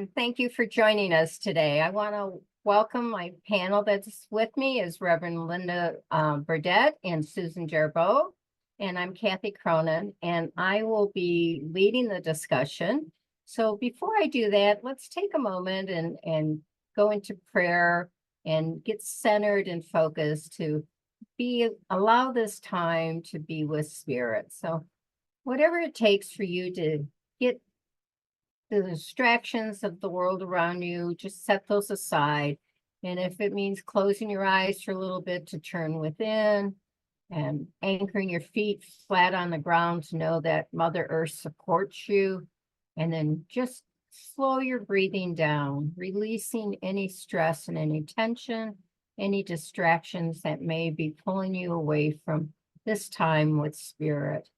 and thank you for joining us today. I want to welcome my panel that's with me is Reverend Linda Burdett and Susan Jarboe, and I'm Kathy Cronin, and I will be leading the discussion. So before I do that, let's take a moment and go into prayer and get centered and focused to allow this time to be with Spirit. So whatever it takes for you to get the distractions of the world around you, just set those aside. And if it means closing your eyes for a little bit to turn within and anchoring your feet flat on the ground to know that Mother Earth supports you, and then just slow your breathing down, releasing any stress and any tension, any distractions that may be pulling you away from this time with Spirit.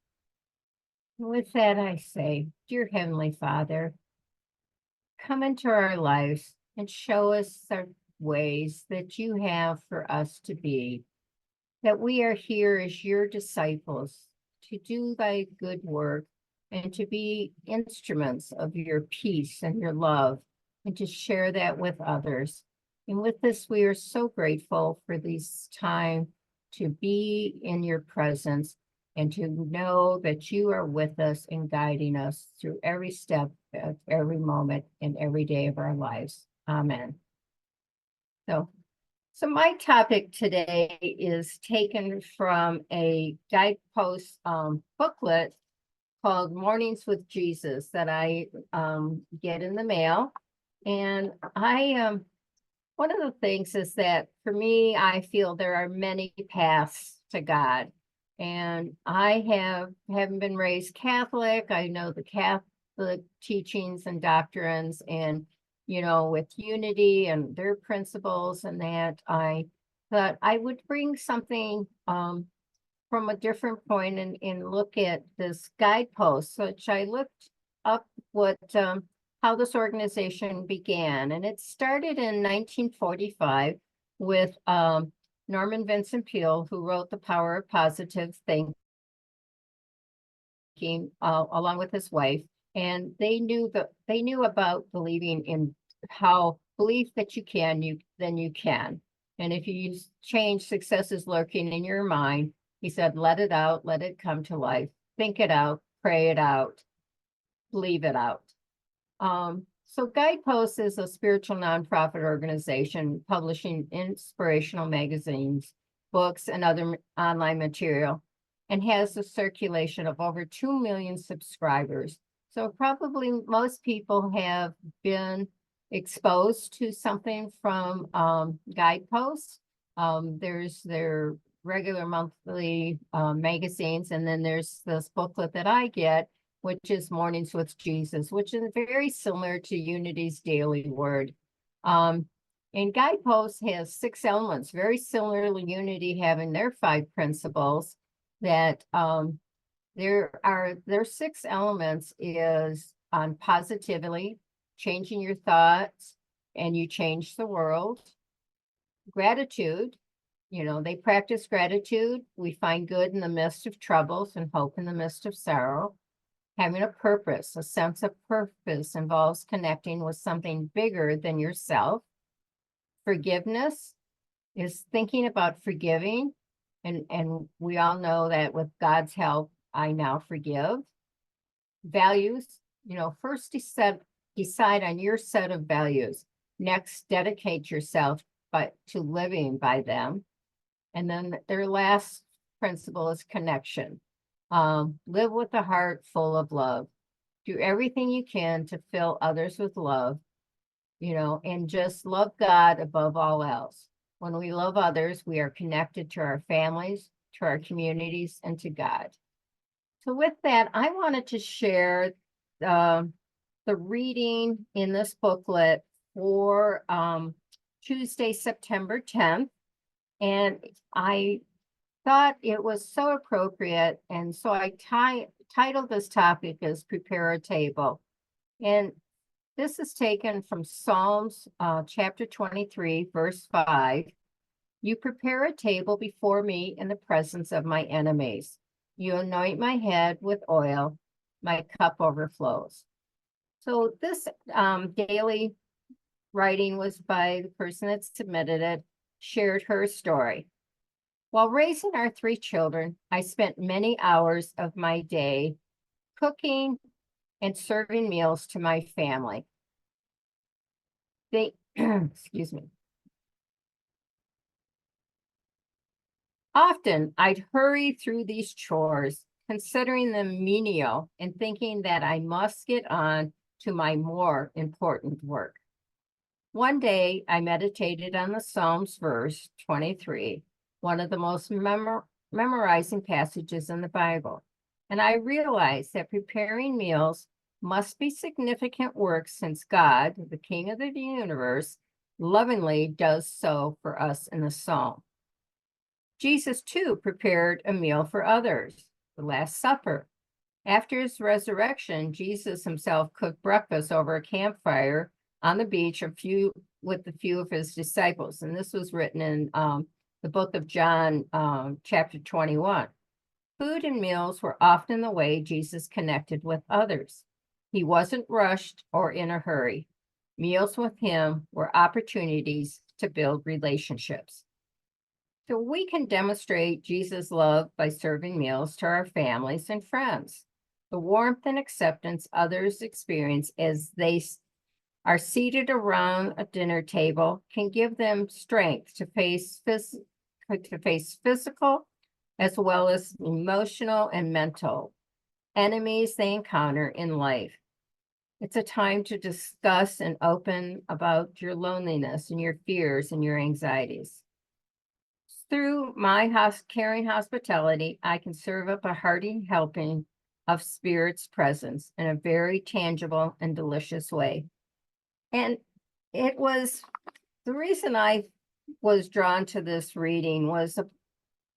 With that, I say, dear Heavenly Father, come into our lives and show us the ways that you have for us to be, that we are here as your disciples to do thy good work and to be instruments of your peace and your love and to share that with others. And with this, we are so grateful for this time to be in your presence and to know that you are with us and guiding us through every step, every moment, and every day of our lives. Amen. So my topic today is taken from a Guideposts booklet called Mornings with Jesus that I get in the mail. And one of the things is that for me, I feel there are many paths to God. And I haven't been raised Catholic. I know the Catholic teachings and doctrines and, with unity and their principles and that, I thought I would bring something from a different point and look at this guidepost, which I looked up how this organization began. And it started in 1945 with Norman Vincent Peale, who wrote The Power of Positive Thinking, along with his wife. And they knew about believing in how belief that you can, then you can. And if you change success is lurking in your mind, he said, let it out, let it come to life, think it out, pray it out, believe it out. So Guideposts is a spiritual nonprofit organization publishing inspirational magazines, books, and other online material, and has a circulation of over 2 million subscribers. So probably most people have been exposed to something from Guideposts. There's their regular monthly magazines, and then there's this booklet that I get, which is Mornings with Jesus, which is very similar to Unity's Daily Word. And Guideposts has 6 elements, very similar to Unity having their 5 principles. That their 6 elements is on positivity, changing your thoughts, and you change the world. Gratitude, they practice gratitude. We find good in the midst of troubles and hope in the midst of sorrow. Having a purpose, a sense of purpose involves connecting with something bigger than yourself. Forgiveness is thinking about forgiving. And we all know that with God's help, I now forgive. Values, first decide on your set of values. Next, dedicate yourself to living by them. And then their last principle is connection. Live with a heart full of love. Do everything you can to fill others with love, and just love God above all else. When we love others, we are connected to our families, to our communities, and to God. So with that, I wanted to share the reading in this booklet for Tuesday, September 10th. And I thought it was so appropriate, and so I titled this topic as Prepare a Table. And this is taken from Psalms chapter 23, verse 5. You prepare a table before me in the presence of my enemies. You anoint my head with oil, my cup overflows. So this daily writing was by the person that submitted it, shared her story. While raising our 3 children, I spent many hours of my day cooking and serving meals to my family. They, excuse me. Often I'd hurry through these chores, considering them menial and thinking that I must get on to my more important work. One day I meditated on the Psalms verse 23, one of the most memorizing passages in the Bible. And I realized that preparing meals must be significant work since God, the King of the universe, lovingly does so for us in the Psalm. Jesus, too, prepared a meal for others, the Last Supper. After his resurrection, Jesus himself cooked breakfast over a campfire on the beach with a few of his disciples. And this was written in the book of John, chapter 21. Food and meals were often the way Jesus connected with others. He wasn't rushed or in a hurry. Meals with him were opportunities to build relationships. So we can demonstrate Jesus' love by serving meals to our families and friends. The warmth and acceptance others experience as they are seated around a dinner table can give them strength to face physical as well as emotional and mental enemies they encounter in life. It's a time to discuss and open about your loneliness and your fears and your anxieties. Through my caring hospitality, I can serve up a hearty helping of Spirit's presence in a very tangible and delicious way. And it was the reason I was drawn to this reading was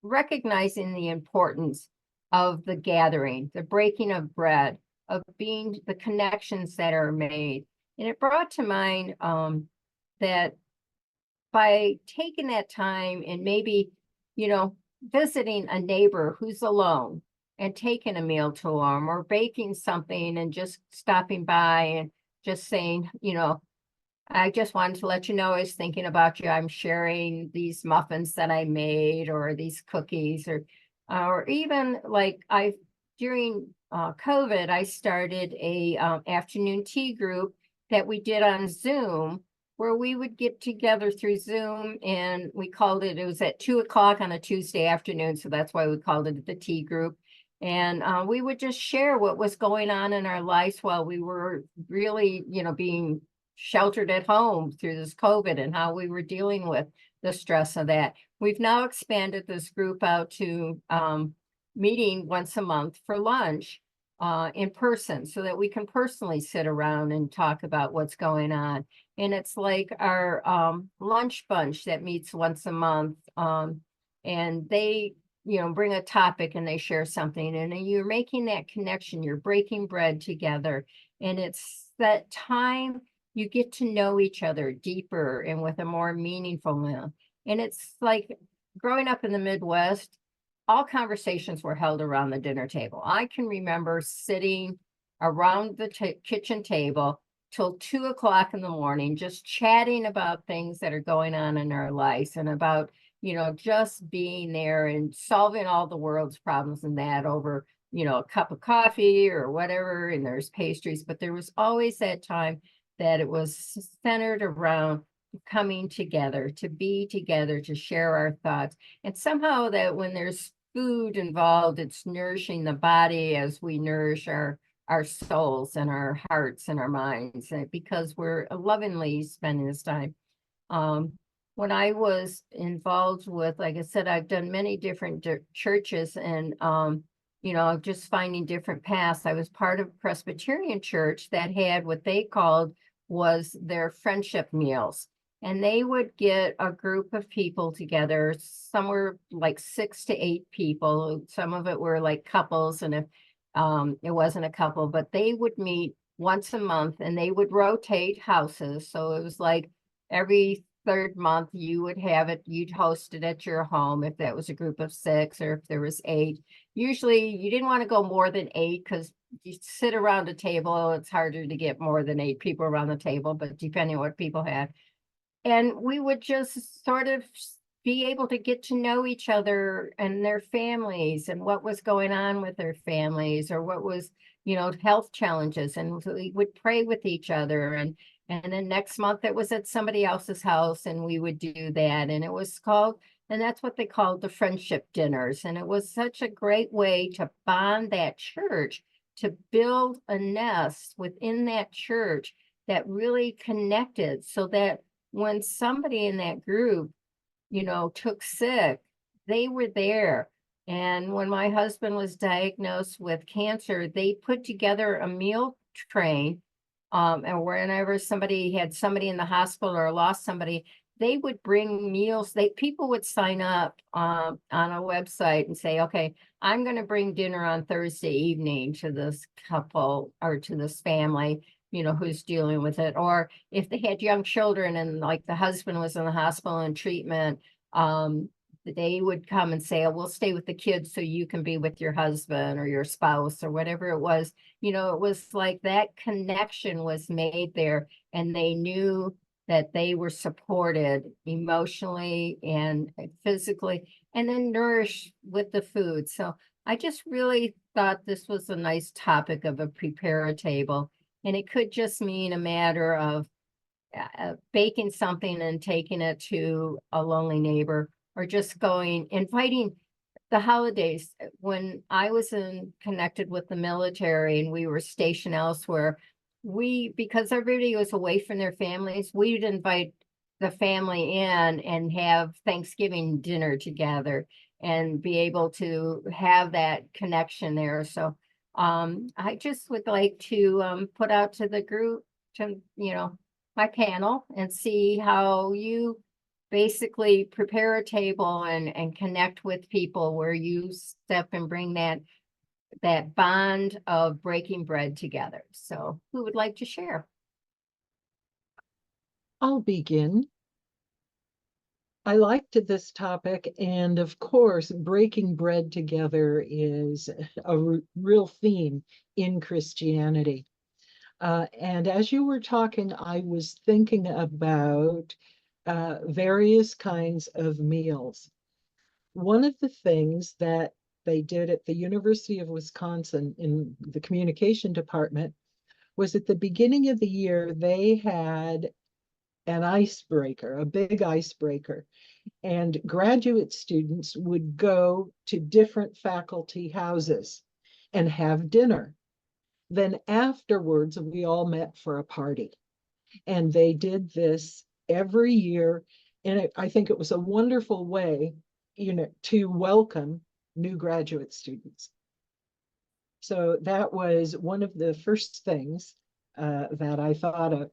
recognizing the importance of the gathering, the breaking of bread, of being the connections that are made. And it brought to mind that by taking that time and maybe, visiting a neighbor who's alone and taking a meal to them or baking something and just stopping by and just saying, I just wanted to let you know I was thinking about you. I'm sharing these muffins that I made or these cookies or even like during COVID, I started a afternoon tea group that we did on Zoom where we would get together through Zoom and it was at 2:00 on a Tuesday afternoon. So that's why we called it the tea group. And we would just share what was going on in our lives while we were really, being sheltered at home through this COVID and how we were dealing with the stress of that. We've now expanded this group out to meeting once a month for lunch in person so that we can personally sit around and talk about what's going on. And it's like our lunch bunch that meets once a month. And they, bring a topic and they share something and you're making that connection, you're breaking bread together. And it's that time you get to know each other deeper and with a more meaningful meal. And it's like growing up in the Midwest, all conversations were held around the dinner table. I can remember sitting around the kitchen table till 2:00 in the morning, just chatting about things that are going on in our lives and about, just being there and solving all the world's problems and that over, a cup of coffee or whatever. And there's pastries, but there was always that time that it was centered around coming together, to be together, to share our thoughts. And somehow that when there's food involved, it's nourishing the body as we nourish our souls and our hearts and our minds, because we're lovingly spending this time. When I was involved with, like I said, I've done many different churches and, just finding different paths. I was part of a Presbyterian church that had what they called was their friendship meals. And they would get a group of people together. Some were like 6 to 8 people. Some of it were like couples. And if it wasn't a couple, but they would meet once a month and they would rotate houses. So it was like every third month you'd host it at your home if that was a group of 6 or if there was 8. Usually you didn't want to go more than 8 because you sit around a table. It's harder to get more than 8 people around the table, but depending on what people had. And we would just sort of be able to get to know each other and their families and what was going on with their families, or what was, health challenges. And so we would pray with each other. And then next month it was at somebody else's house and we would do that. And it was called, and that's what they called the friendship dinners. And it was such a great way to bond that church, to build a nest within that church that really connected, so that when somebody in that group, took sick, they were there. And when my husband was diagnosed with cancer, they put together a meal train. And whenever somebody had somebody in the hospital or lost somebody, they would bring meals. People would sign up on a website and say, okay, I'm going to bring dinner on Thursday evening to this couple or to this family, who's dealing with it. Or if they had young children and like the husband was in the hospital in treatment, they would come and say, oh, we'll stay with the kids so you can be with your husband or your spouse or whatever it was. It was like that connection was made there, and they knew that they were supported emotionally and physically, and then nourished with the food. So I just really thought this was a nice topic of a prepare a table. And it could just mean a matter of baking something and taking it to a lonely neighbor, or just inviting the holidays. When I was connected with the military and we were stationed elsewhere, because everybody was away from their families, we'd invite the family in and have Thanksgiving dinner together and be able to have that connection there. So I just would like to put out to the group, to, my panel, and see how you basically prepare a table and connect with people, where you step and bring that bond of breaking bread together. So who would like to share? I'll begin. I liked this topic, and of course, breaking bread together is a real theme in Christianity. And as you were talking, I was thinking about various kinds of meals. One of the things that they did at the University of Wisconsin in the communication department was, at the beginning of the year, they had an icebreaker, a big icebreaker, and graduate students would go to different faculty houses and have dinner. Then afterwards, we all met for a party. And they did this every year. And I think it was a wonderful way, to welcome new graduate students. So that was one of the first things that I thought of.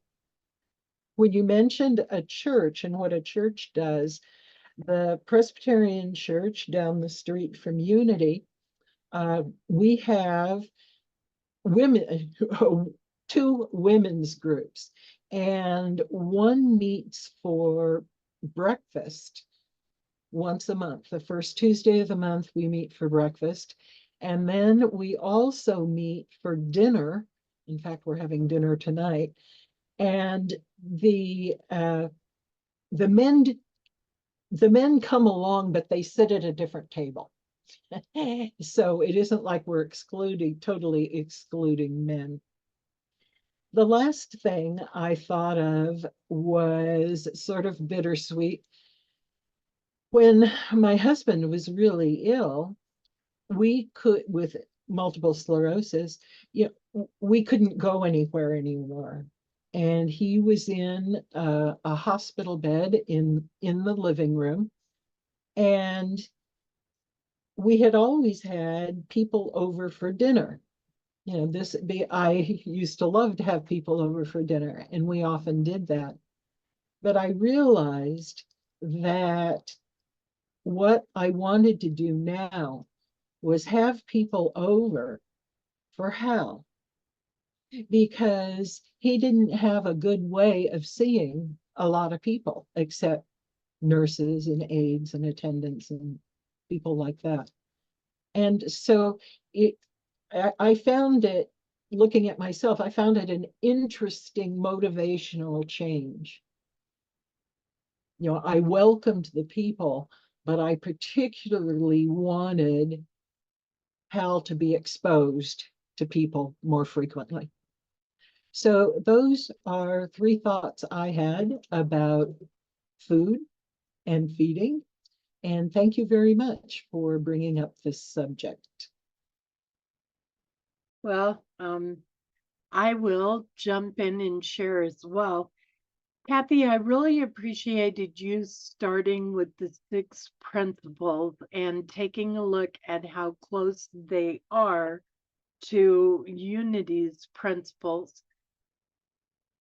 When you mentioned a church and what a church does, the Presbyterian Church down the street from Unity, we have women, two women's groups, and one meets for breakfast once a month. The first Tuesday of the month, we meet for breakfast. And then we also meet for dinner. In fact, we're having dinner tonight. And the men come along, but they sit at a different table. So it isn't like we're totally excluding men. The last thing I thought of was sort of bittersweet. When my husband was really ill, with multiple sclerosis, we couldn't go anywhere anymore. And he was in a hospital bed in the living room. And we had always had people over for dinner. I used to love to have people over for dinner, and we often did that. But I realized that what I wanted to do now was have people over for Hal, because he didn't have a good way of seeing a lot of people except nurses and aides and attendants and people like that. And so I found it, looking at myself, I found it an interesting motivational change. I welcomed the people, but I particularly wanted Hal to be exposed to people more frequently. So those are 3 thoughts I had about food and feeding. And thank you very much for bringing up this subject. Well, I will jump in and share as well. Kathy, I really appreciated you starting with the 6 principles and taking a look at how close they are to Unity's principles.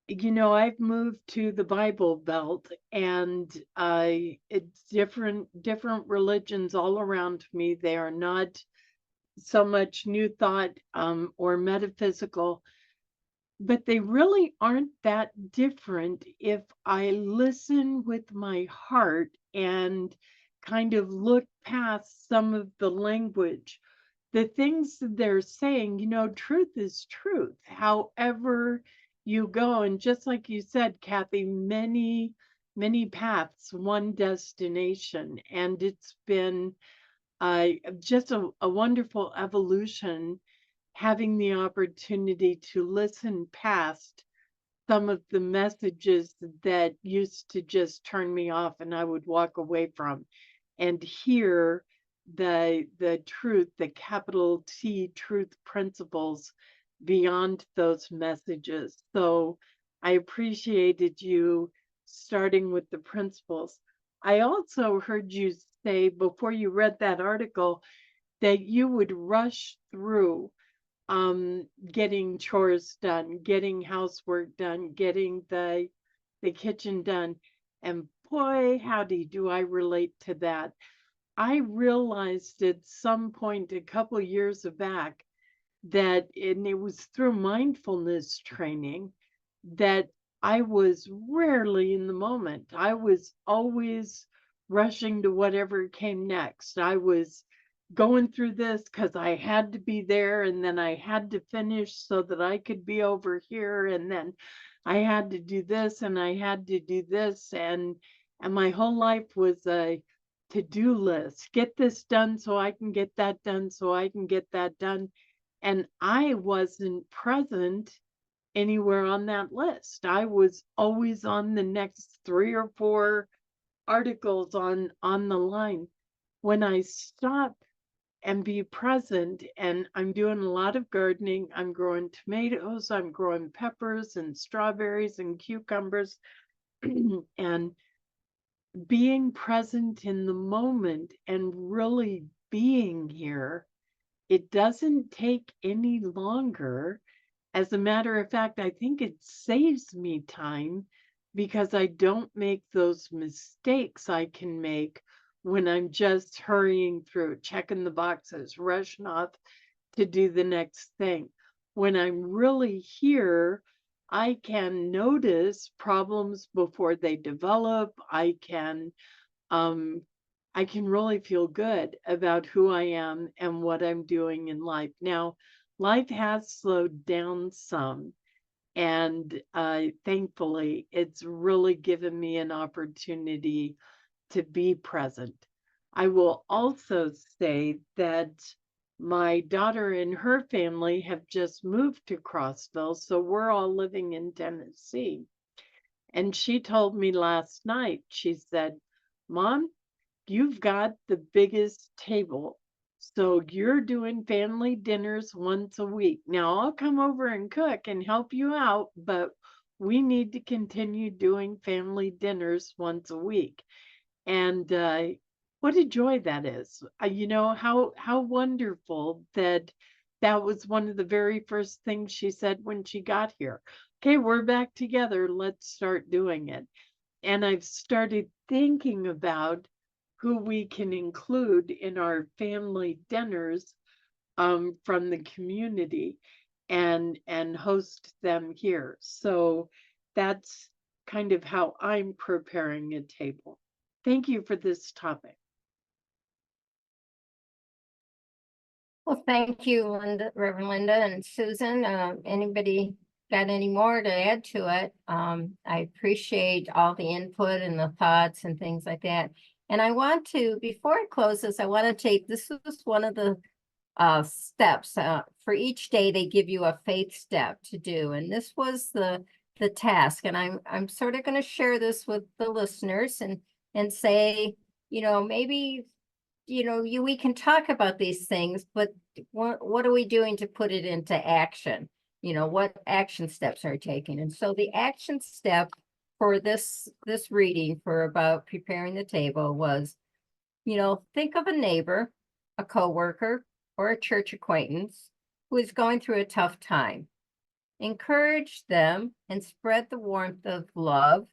I've moved to the Bible Belt, and it's different religions all around me. They are not so much new thought or metaphysical, but they really aren't that different if I listen with my heart and kind of look past some of the language. The things that they're saying, truth is truth, however you go. And just like you said, Kathy, many paths, one destination. And it's been just a wonderful evolution, having the opportunity to listen past some of the messages that used to just turn me off and I would walk away from, and hear the truth, the capital T truth principles beyond those messages. So I appreciated you starting with the principles. I also heard you say before you read that article that you would rush through getting chores done, getting housework done, getting the kitchen done. And boy, howdy, do I relate to that. I realized at some point a couple years back that, and it was through mindfulness training, that I was rarely in the moment. I was always rushing to whatever came next. I was going through this because I had to be there, and then I had to finish so that I could be over here, and then I had to do this and I had to do this, and my whole life was a to-do list. Get this done so I can get that done so I can get that done. And I wasn't present anywhere on that list. I was always on the next 3 or 4 articles on the line. When I stop and be present, and I'm doing a lot of gardening, I'm growing tomatoes, I'm growing peppers and strawberries and cucumbers, and being present in the moment and really being here, it doesn't take any longer. As a matter of fact, I think it saves me time because I don't make those mistakes I can make when I'm just hurrying through, checking the boxes, rushing off to do the next thing. When I'm really here, I can notice problems before they develop. Um, I can really feel good about who I am and what I'm doing in life. Now, life has slowed down some, and thankfully, it's really given me an opportunity to be present. I will also say that my daughter and her family have just moved to Crossville, so we're all living in Tennessee. And she told me last night, she said, Mom, you've got the biggest table. So you're doing family dinners once a week. Now I'll come over and cook and help you out, but we need to continue doing family dinners once a week. And what a joy that is. How wonderful that that was one of the very first things she said when she got here. Okay, we're back together. Let's start doing it. And I've started thinking about who we can include in our family dinners from the community, and host them here. So that's kind of how I'm preparing a table. Thank you for this topic. Well, thank you, Linda, Reverend Linda and Susan. Anybody got any more to add to it? I appreciate all the input and the thoughts and things like that. And I want to, before I close this, I want to take, this was one of the steps. For each day, they give you a faith step to do. And this was the task. And I'm sort of going to share this with the listeners and say, maybe we can talk about these things, but what are we doing to put it into action? What action steps are taken? And so the action step for this reading for about preparing the table was, think of a neighbor, a coworker, or a church acquaintance who is going through a tough time. Encourage them and spread the warmth of love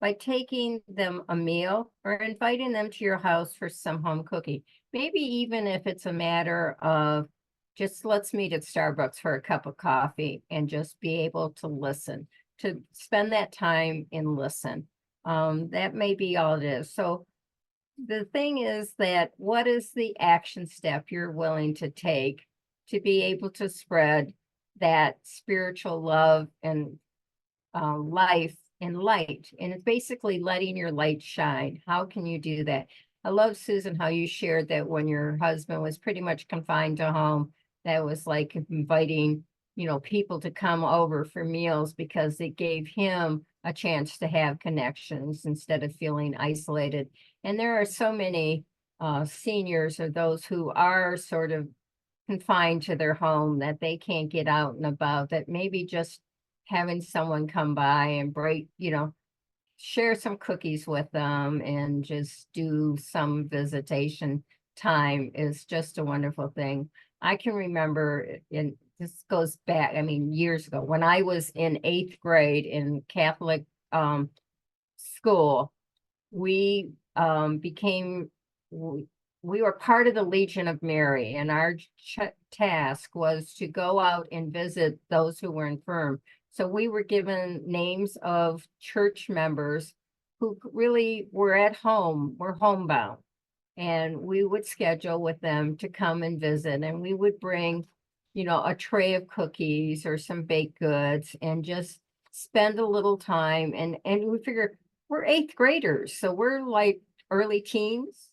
by taking them a meal or inviting them to your house for some home cooking. Maybe even if it's a matter of just let's meet at Starbucks for a cup of coffee and just be able to listen, to spend that time and listen. That may be all it is. So the thing is that what is the action step you're willing to take to be able to spread that spiritual love and life and light? And it's basically letting your light shine. How can you do that? I love, Susan, how you shared that when your husband was pretty much confined to home, that was like inviting, people to come over for meals because it gave him a chance to have connections instead of feeling isolated. And there are so many seniors or those who are sort of confined to their home that they can't get out and about, that maybe just having someone come by and share some cookies with them and just do some visitation time is just a wonderful thing. I can remember, and this goes back, years ago, when I was in 8th grade in Catholic school, we were part of the Legion of Mary, and our task was to go out and visit those who were infirm. So we were given names of church members who really were at home, were homebound. And we would schedule with them to come and visit. And we would bring, a tray of cookies or some baked goods and just spend a little time. And we figure we're 8th graders. So we're like early teens,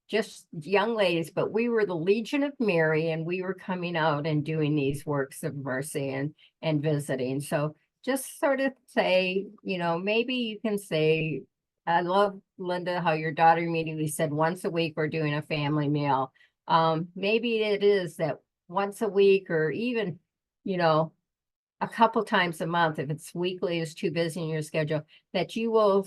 just young ladies, but we were the Legion of Mary, and we were coming out and doing these works of mercy and visiting. So just sort of say, maybe you can say, I love, Linda, how your daughter immediately said once a week we're doing a family meal. Maybe it is that once a week, or even, a couple times a month, if it's weekly is too busy in your schedule, that you will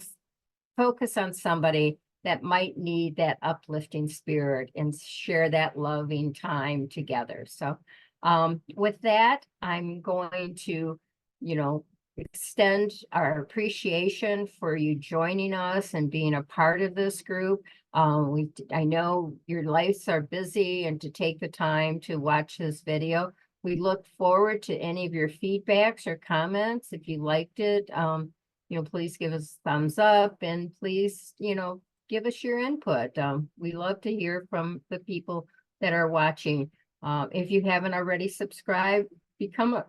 focus on somebody that might need that uplifting spirit and share that loving time together. So with that, I'm going to, extend our appreciation for you joining us and being a part of this group. I know your lives are busy, and to take the time to watch this video. We look forward to any of your feedbacks or comments. If you liked it, please give us a thumbs up, and please, give us your input. We love to hear from the people that are watching. If you haven't already subscribed, become a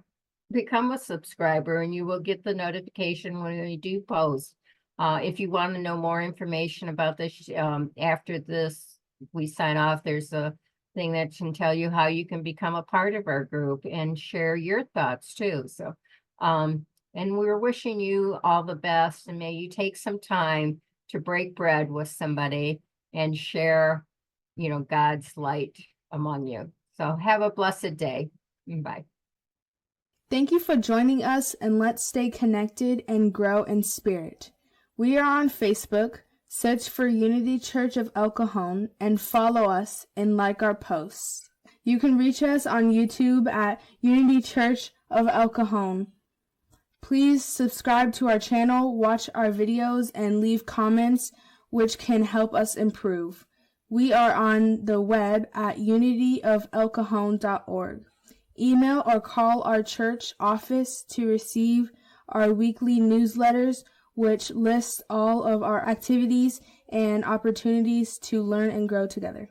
subscriber, and you will get the notification when we do post. If you want to know more information about this, after this, we sign off, there's a thing that can tell you how you can become a part of our group and share your thoughts too. So, and we're wishing you all the best, and may you take some time to break bread with somebody and share, God's light among you. So have a blessed day. Bye. Thank you for joining us, and let's stay connected and grow in spirit. We are on Facebook. Search for Unity Church of El Cajon and follow us and like our posts. You can reach us on YouTube at Unity Church of El Cajon. Please subscribe to our channel, watch our videos, and leave comments which can help us improve. We are on the web at unityofelcajon.org. Email or call our church office to receive our weekly newsletters, which lists all of our activities and opportunities to learn and grow together.